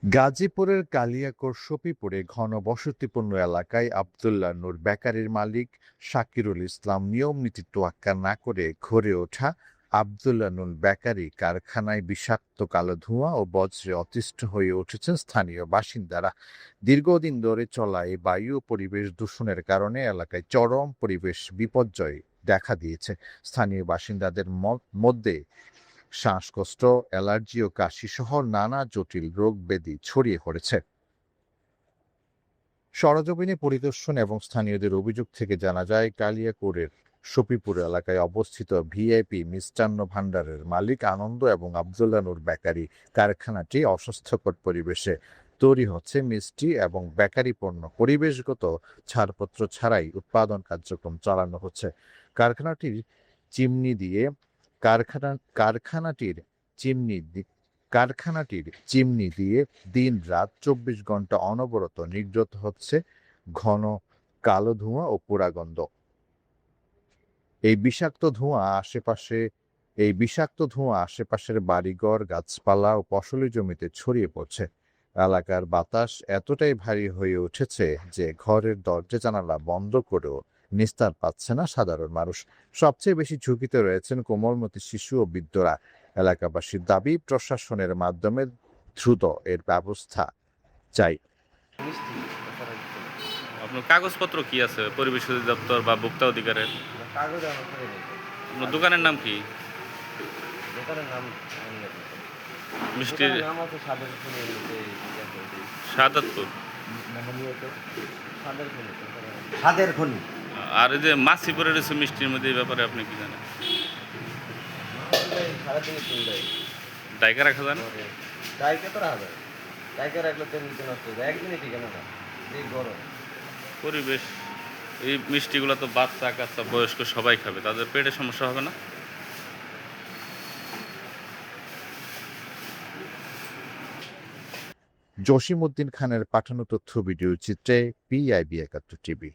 গাজীপুরের কালিয়াকৈর সফিপুরে ঘনবসতিপূর্ণ এলাকায় আবদুল্লাহ নূর বেকারির মালিক শাকিরুল ইসলাম নিয়মনীতি তোয়াক্কা না করে ঘরে ওঠা আবদুল্লাহ নূর বেকারি কারখানায় বিষাক্ত কালো ধোঁয়া ও বজ্রে অতিষ্ঠ হয়ে উঠেছেন স্থানীয় বাসিন্দারা। দীর্ঘদিন ধরে চলা এই বায়ু ও পরিবেশ দূষণের কারণে এলাকায় চরম পরিবেশ বিপর্যয় দেখা দিয়েছে। স্থানীয় বাসিন্দাদের মধ্যে শ্বাসকষ্ট, অ্যালার্জি ও কাশি সহ নানা জটিল রোগ ব্যাধি ছড়িয়ে পড়েছে। সরেজমিনে পরিদর্শন এবং স্থানীয়দের অভিযোগ থেকে জানা যায়, কালিয়াকৈরের সফিপুর এলাকায় অবস্থিত ভিআইপি মিষ্টান্ন ভাণ্ডারের মালিক আনন্দ এবং আবদুল্লাহ নূর বেকারি কারখানাটি অস্বাস্থ্যকর পরিবেশে তৈরি হচ্ছে মিষ্টি এবং বেকারি পণ্য পরিবেশগত ছাড়পত্র ছাড়াই উৎপাদন কার্যক্রম চালানো হচ্ছে। কারখানাটির চিমনি দিয়ে কারখানাটির চিমনি দিয়ে দিন-রাত ২৪ ঘন্টা অনবরত নির্গত হচ্ছে ঘন কালো ধোঁয়া ও পোড়া গন্ধ। এই বিষাক্ত ধোঁয়া আশেপাশের বাড়িঘর, গাছপালা ও ফসলি জমিতে ছড়িয়ে পড়ছে। এলাকার বাতাস এতটাই ভারী হয়ে উঠেছে যে ঘরের দরজা-জানালা বন্ধ করেও নিস্তার পাচ্ছে না সাধারণ মানুষ। সবচেয়ে বেশি ঝুঁকিতে রয়েছেন কোমলমতি শিশু ও বৃদ্ধরা। এলাকাবাসীর দাবি, প্রশাসনের মাধ্যমে দ্রুত এর ব্যবস্থা চাই। আপনার কাগজপত্র কি আছে পরিবেশ অধিদপ্তর বা ভোক্তা অধিকারের? কাগজ আমার করে নেই। আপনার দোকানের নাম কি? দোকানের নাম মিষ্টির নাম আছে সাদের খনি এমনিতে শাহাদাতপুর। সাদের খনি। আর এই যে মাছি পড়ে রয়েছে মিষ্টির মধ্যে, এই ব্যাপারে আপনি কি জানেন? সারাদিনে চলে যায়। ডাইকা রাখা যান? ডাইকে তো রাখা যায়। ডাইকে রাখলে তো এমনিতে নষ্ট হয়ে যায়, একদিনই ঠিক না, এই গরম। পরিবেশ, এই মিষ্টিগুলো তো বাচ্চা কাচ্চা বয়স্ক সবাই খাবে, তাদের পেটে সমস্যা হবে না? জসিম উদ্দিন খানের পাঠানো তথ্য ভিডিও চিত্রে PIB ৭১ টিভি।